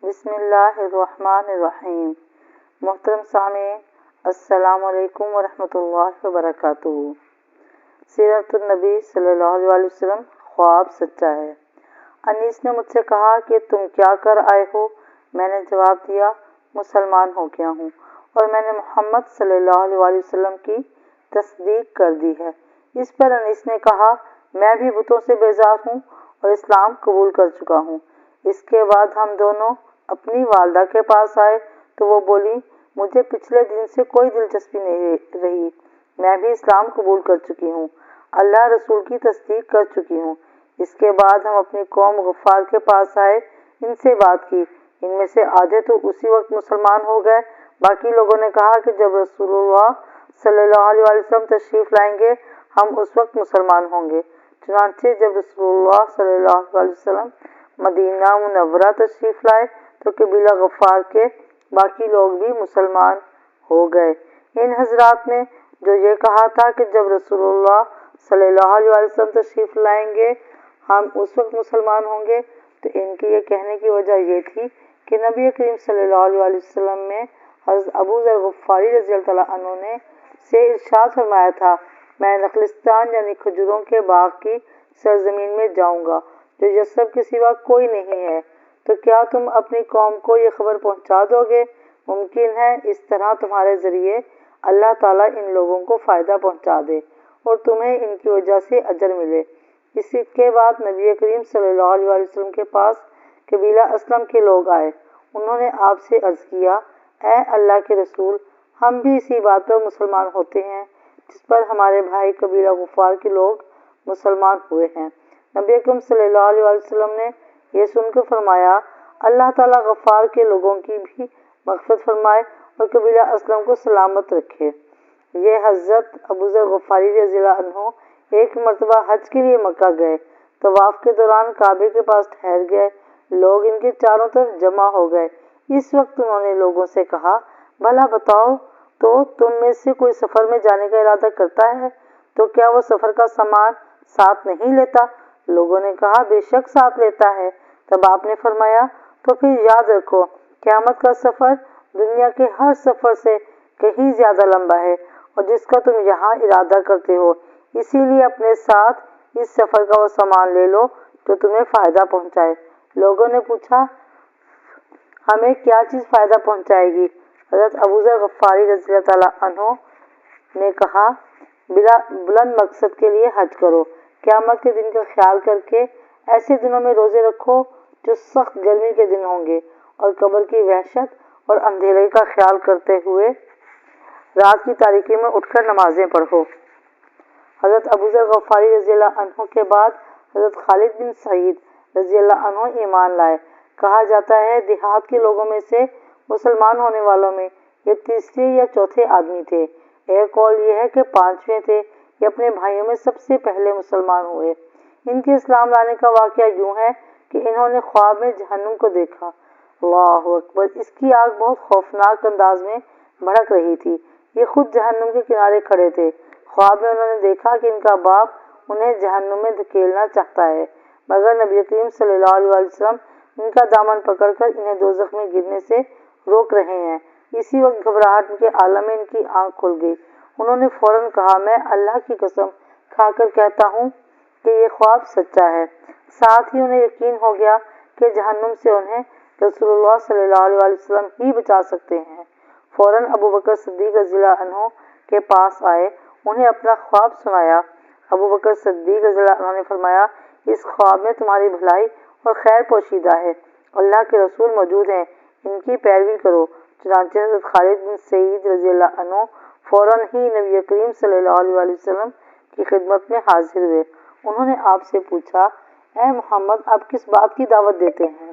بسم اللہ الرحمن الرحیم۔ محترم سامعین، السلام علیکم ورحمۃ اللہ وبرکاتہ۔ سیرت النبی صلی اللہ علیہ وسلم، خواب سچا ہے۔ انیس نے مجھ سے کہا کہ تم کیا کر آئے ہو؟ میں نے جواب دیا، مسلمان ہو گیا ہوں اور میں نے محمد صلی اللہ علیہ وسلم کی تصدیق کر دی ہے۔ اس پر انیس نے کہا، میں بھی بتوں سے بیزار ہوں اور اسلام قبول کر چکا ہوں۔ اس کے بعد ہم دونوں اپنی والدہ کے پاس آئے تو وہ بولی، مجھے پچھلے دن سے کوئی دلچسپی نہیں رہی، میں بھی اسلام قبول کر چکی ہوں، اللہ رسول کی تصدیق کر چکی ہوں۔ اس کے بعد ہم اپنی قوم غفار کے پاس آئے، ان سے بات کی، ان میں سے آدھے تو اسی وقت مسلمان ہو گئے۔ باقی لوگوں نے کہا کہ جب رسول اللہ صلی اللہ علیہ وسلم تشریف لائیں گے ہم اس وقت مسلمان ہوں گے۔ چنانچہ جب رسول اللہ صلی اللہ علیہ وسلم مدینہ منورہ تشریف لائے تو قبیلہ غفار کے باقی لوگ بھی مسلمان ہو گئے۔ ان حضرات نے جو یہ کہا تھا کہ جب رسول اللہ صلی اللہ علیہ وسلم تشریف لائیں گے ہم اس وقت مسلمان ہوں گے، تو ان کے یہ کہنے کی وجہ یہ تھی کہ نبی کریم صلی اللہ علیہ وسلم میں حضرت ابو ذر غفاری رضی اللہ تعالیٰ عنہ نے سے ارشاد فرمایا تھا، میں نخلستان یعنی کھجوروں کے باغ کی سرزمین میں جاؤں گا جو یثرب کے سوا کوئی نہیں ہے، تو کیا تم اپنی قوم کو یہ خبر پہنچا دو گے؟ ممکن ہے اس طرح تمہارے ذریعے اللہ تعالیٰ ان لوگوں کو فائدہ پہنچا دے اور تمہیں ان کی وجہ سے اجر ملے۔ اس کے بعد نبی کریم صلی اللہ علیہ وسلم کے پاس قبیلہ اسلم کے لوگ آئے۔ انہوں نے آپ سے عرض کیا، اے اللہ کے رسول، ہم بھی اسی بات پر مسلمان ہوتے ہیں جس پر ہمارے بھائی قبیلہ غفار کے لوگ مسلمان ہوئے ہیں۔ نبی اکرم صلی اللہ علیہ وسلم نے یہ سن کر فرمایا، اللہ تعالیٰ غفار کے لوگوں کی بھی مغفرت فرمائے اور قبیلہ اسلم کو سلامت رکھے۔ یہ حضرت ابو ذر غفاری رضی اللہ عنہ ایک مرتبہ حج کے لیے مکہ گئے، طواف کے دوران کعبے کے پاس ٹھہر گئے، لوگ ان کے چاروں طرف جمع ہو گئے۔ اس وقت انہوں نے لوگوں سے کہا، بھلا بتاؤ تو تم میں سے کوئی سفر میں جانے کا ارادہ کرتا ہے تو کیا وہ سفر کا سامان ساتھ نہیں لیتا؟ لوگوں نے کہا، بے شک ساتھ لیتا ہے۔ تب آپ نے فرمایا، تو پھر یاد رکھو، قیامت کا سفر دنیا کے ہر سفر سے کہیں زیادہ لمبا ہے اور جس کا تم یہاں ارادہ کرتے ہو، اسی لیے اپنے ساتھ اس سفر کا وہ سامان لے لو جو تمہیں فائدہ پہنچائے۔ لوگوں نے پوچھا، ہمیں کیا چیز فائدہ پہنچائے گی؟ حضرت ابو ذر غفاری رضی اللہ تعالیٰ عنہ نے کہا، بلند مقصد کے لیے حج کرو، قیامت کے دن کا خیال کر کے ایسے دنوں میں روزے رکھو جو سخت گرمی کے دن ہوں گے، اور قبر کی وحشت اور اندھیرے کا خیال کرتے ہوئے رات کی تاریکی میں اٹھ کر نمازیں پڑھو۔ حضرت ابو ذر غفاری رضی اللہ عنہ کے بعد حضرت خالد بن سعید رضی اللہ عنہ ایمان لائے۔ کہا جاتا ہے دیہات کے لوگوں میں سے مسلمان ہونے والوں میں یہ تیسرے یا چوتھے آدمی تھے۔ ایک قول یہ ہے کہ پانچویں تھے، یہ اپنے بھائیوں میں سب سے پہلے مسلمان ہوئے۔ ان کے اسلام لانے کا واقعہ یوں ہے کہ انہوں نے خواب میں جہنم کو دیکھا۔ اللہ اکبر! اس کی آگ بہت خوفناک انداز میں بھڑک رہی تھی۔ یہ خود جہنم کے کنارے کھڑے تھے۔ خواب میں انہوں نے دیکھا کہ ان کا باپ انہیں جہنم میں دھکیلنا چاہتا ہے، مگر نبی کریم صلی اللہ علیہ وسلم ان کا دامن پکڑ کر انہیں دوزخ میں گرنے سے روک رہے ہیں۔ اسی وقت گھبراہٹ کے عالم میں ان کی آنکھ کھل گئی۔ انہوں نے فوراً کہا، میں اللہ کی قسم کھا کر کہتا ہوں کہ یہ خواب سچا ہے۔ ساتھ ہی انہیں یقین ہو گیا کہ جہنم سے انہیں رسول اللہ صلی اللہ علیہ وسلم ہی بچا سکتے ہیں۔ فوراً ابو بکر صدیق رضی اللہ عنہ کے پاس آئے، انہیں اپنا خواب سنایا۔ ابو بکر صدیق رضی اللہ عنہ نے فرمایا، اس خواب میں تمہاری بھلائی اور خیر پوشیدہ ہے، اللہ کے رسول موجود ہیں، ان کی پیروی کرو۔ چنانچہ حضرت خالد بن سعید رضی اللہ عنہ فوراً ہی نبی کریم صلی اللہ علیہ وسلم کی خدمت میں حاضر ہوئے۔ انہوں نے آپ سے پوچھا، اے محمد، آپ کس بات کی دعوت دیتے ہیں؟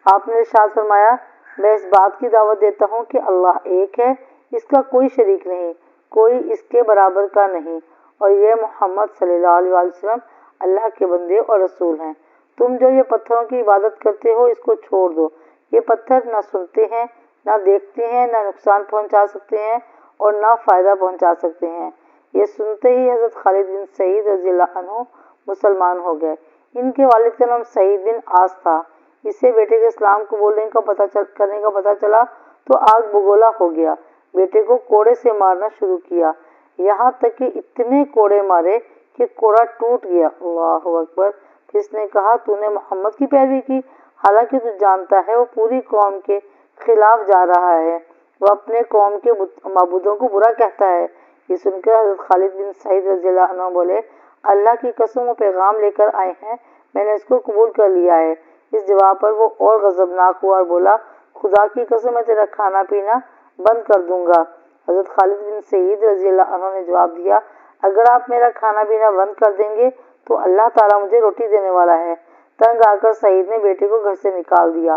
آپ نے ارشاد فرمایا، میں اس بات کی دعوت دیتا ہوں کہ اللہ ایک ہے، اس کا کوئی شریک نہیں، کوئی اس کے برابر کا نہیں، اور یہ محمد صلی اللہ علیہ وسلم اللہ کے بندے اور رسول ہیں۔ تم جو یہ پتھروں کی عبادت کرتے ہو اس کو چھوڑ دو۔ یہ پتھر نہ سنتے ہیں، نہ دیکھتے ہیں، نہ نقصان پہنچا سکتے ہیں اور نہ فائدہ پہنچا سکتے ہیں۔ یہ سنتے ہی حضرت خالد بن سعید رضی اللہ عنہ مسلمان ہو گئے۔ ان کے والد کا نام سعید بن عاص تھا۔ اسے بیٹے کے اسلام قبول کرنے کا پتہ چلا تو آگ بگولا ہو گیا، بیٹے کو کوڑے سے مارنا شروع کیا، یہاں تک کہ اتنے کوڑے مارے کہ کوڑا ٹوٹ گیا۔ اللہ اکبر۔ پھر اس نے کہا تو نے محمد کی پیروی کی، حالانکہ تو جانتا ہے وہ پوری قوم کے خلاف جا رہا ہے، وہ اپنے قوم کے معبودوں کو برا کہتا ہے۔ یہ سن کر حضرت خالد بن سعید رضی اللہ عنہ بولے، اللہ کی قسم وہ پیغام لے کر آئے ہیں، میں نے اس کو قبول کر لیا ہے۔ اس جواب پر وہ اور غضبناک ہوا اور بولا، خدا کی قسم میں تیرا کھانا پینا بند کر دوں گا۔ حضرت خالد بن سعید رضی اللہ عنہ نے جواب دیا، اگر آپ میرا کھانا پینا بند کر دیں گے تو اللہ تعالیٰ مجھے روٹی دینے والا ہے۔ تنگ آ کر سعید نے بیٹے کو گھر سے نکال دیا،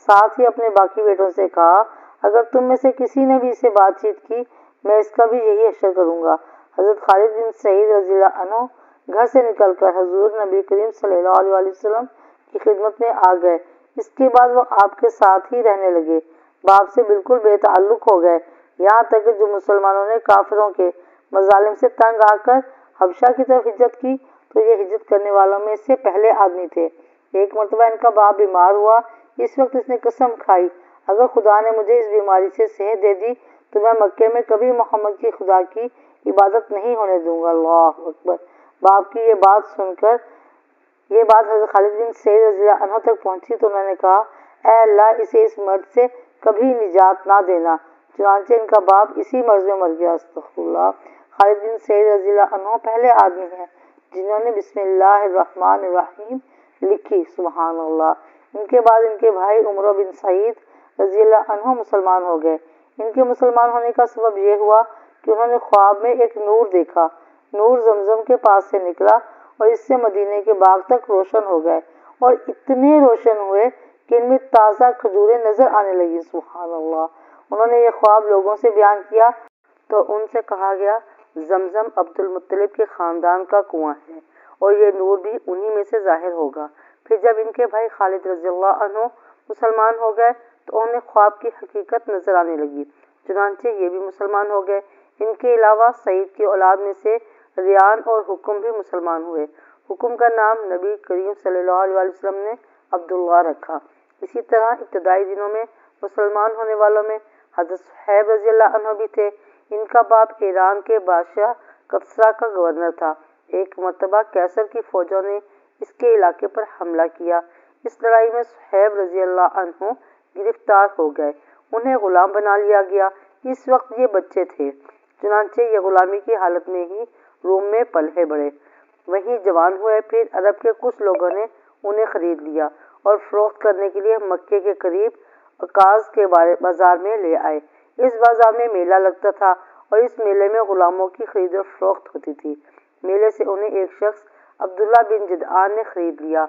ساتھ ہی اپنے باقی بیٹوں سے کہا، اگر تم میں سے کسی نے بھی اس سے بات چیت کی میں اس کا بھی یہی حشر کروں گا۔ حضرت خالد بن سعید رضی اللہ عنہ گھر سے نکل کر حضور نبی کریم صلی اللہ علیہ وسلم کی خدمت میں آ گئے۔ اس کے بعد وہ آپ کے ساتھ ہی رہنے لگے، باپ سے بالکل بے تعلق ہو گئے، یہاں تک کہ جو مسلمانوں نے کافروں کے مظالم سے تنگ آ کر حبشہ کی طرف ہجرت کی تو یہ ہجرت کرنے والوں میں سے پہلے آدمی تھے۔ ایک مرتبہ ان کا باپ بیمار ہوا، اس وقت اس نے قسم کھائی، اگر خدا نے مجھے اس بیماری سے صحت دے دی تو میں مکے میں کبھی محمد کی خدا کی عبادت نہیں ہونے دوں گا۔ اللہ اکبر۔ باپ کی یہ بات حضرت خالد بن سعید رضی اللہ عنہ تک پہنچی تو انہوں نے کہا، اے اللہ اسے اس مرض سے کبھی نجات نہ دینا۔ چنانچہ ان کا باپ اسی مرض میں مر گیا۔ استغفر اللہ۔ خالد بن سعید رضی اللہ عنہ پہلے آدمی ہیں جنہوں نے بسم اللہ الرحمن الرحیم لکھی، سبحان اللہ۔ ان کے بعد ان کے بھائی عمر بن سعید رضی اللہ عنہ مسلمان ہو گئے۔ ان کے مسلمان ہونے کا سبب یہ ہوا کہ انہوں نے خواب میں ایک نور دیکھا، نور زمزم کے پاس سے نکلا اور اس سے مدینے کے باغ تک روشن ہو گئے اور اتنے روشن ہوئے کہ ان میں تازہ کھجوریں نظر آنے لگی، سبحان اللہ۔ انہوں نے یہ خواب لوگوں سے بیان کیا تو ان سے کہا گیا، زمزم عبد المطلب کے خاندان کا کنواں ہے اور یہ نور بھی انہی میں سے ظاہر ہوگا۔ پھر جب ان کے بھائی خالد رضی اللہ عنہ مسلمان ہو گئے تو انہیں خواب کی حقیقت نظر آنے لگی، چنانچہ یہ بھی مسلمان ہو گئے۔ ان کے علاوہ سعید کی اولاد میں سے ریان اور حکم بھی مسلمان ہوئے۔ حکم کا نام نبی کریم صلی اللہ علیہ وسلم نے عبداللہ رکھا۔ اسی طرح ابتدائی دنوں میں مسلمان ہونے والوں میں حضرت صہیب رضی اللہ عنہ بھی تھے۔ ان کا باپ ایران کے بادشاہ کسریٰ کا گورنر تھا۔ ایک مرتبہ کیسر کی فوجوں نے اس کے علاقے پر حملہ کیا۔ اس لڑائی میں صہیب رضی اللہ عنہ گرفتار ہو گئے، انہیں غلام بنا لیا گیا۔ اس وقت یہ بچے تھے، چنانچہ یہ غلامی کی حالت میں ہی روم میں پلے بڑھے، وہیں جوان ہوئے۔ پھر عرب کے کچھ لوگوں نے انہیں خرید لیا اور فروخت کرنے کے لیے مکے کے قریب عکاظ کے بازار میں لے آئے۔ اس بازار میں میلہ لگتا تھا اور اس میلے میں غلاموں کی خرید و فروخت ہوتی تھی۔ میلے سے انہیں ایک شخص عبداللہ بن جدعان نے خرید لیا۔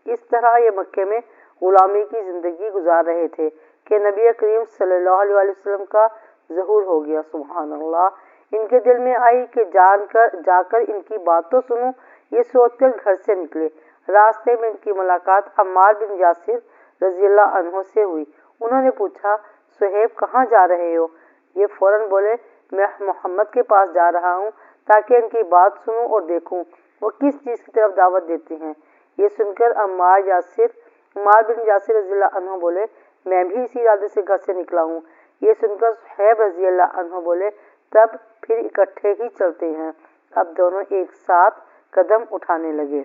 اس طرح یہ مکے میں غلامی کی زندگی گزار رہے تھے کہ نبی کریم صلی اللہ علیہ وسلم کا ظہور ہو گیا، سبحان اللہ۔ ان کے دل میں آئی کہ جا کر ان کی بات تو سنوں، یہ سوچ کر گھر سے نکلے۔ راستے میں ان کی ملاقات عمار بن یاسر رضی اللہ عنہ سے ہوئی۔ انہوں نے پوچھا، صہیب کہاں جا رہے ہو؟ یہ فوراً بولے، میں محمد کے پاس جا رہا ہوں تاکہ ان کی بات سنوں اور دیکھوں وہ کس چیز کی طرف دعوت دیتے ہیں۔ یہ سن کر عمار بن یاسر رضی اللہ عنہ بولے، میں بھی اسی ارادے سے گھر سے نکلا ہوں۔ یہ سن کر صہیب رضی اللہ عنہ بولے، تب پھر اکٹھے ہی چلتے ہیں۔ اب دونوں ایک ساتھ قدم اٹھانے لگے۔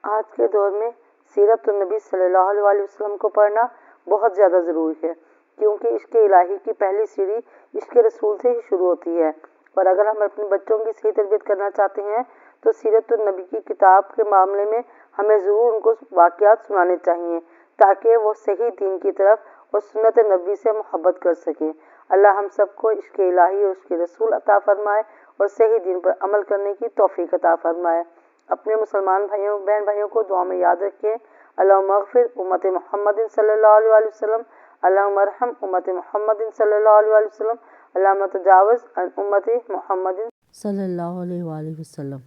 آج کے دور میں سیرت النبی صلی اللہ علیہ وسلم کو پڑھنا بہت زیادہ ضروری ہے، کیونکہ عشق الہی کی پہلی سیڑھی عشق رسول سے ہی شروع ہوتی ہے، اور اگر ہم اپنے بچوں کی صحیح تربیت کرنا چاہتے ہیں تو سیرت النبی کی کتاب کے معاملے میں ہمیں ضرور ان کو واقعات سنانے چاہیے تاکہ وہ صحیح دین کی طرف اور سنت نبی سے محبت کر سکیں۔ اللہ ہم سب کو عشق الہی اور عشق رسول عطا فرمائے اور صحیح دین پر عمل کرنے کی توفیق عطا فرمائے۔ اپنے مسلمان بہن بھائیوں کو دعا میں یاد رکھیں۔ اللہم اغفر امت محمد صلی اللہ علیہ وسلم، اللہم ارحم امت محمد صلی اللہ علیہ وسلم، اللہم تجاوز عن امت محمد صلی اللہ علیہ وسلم۔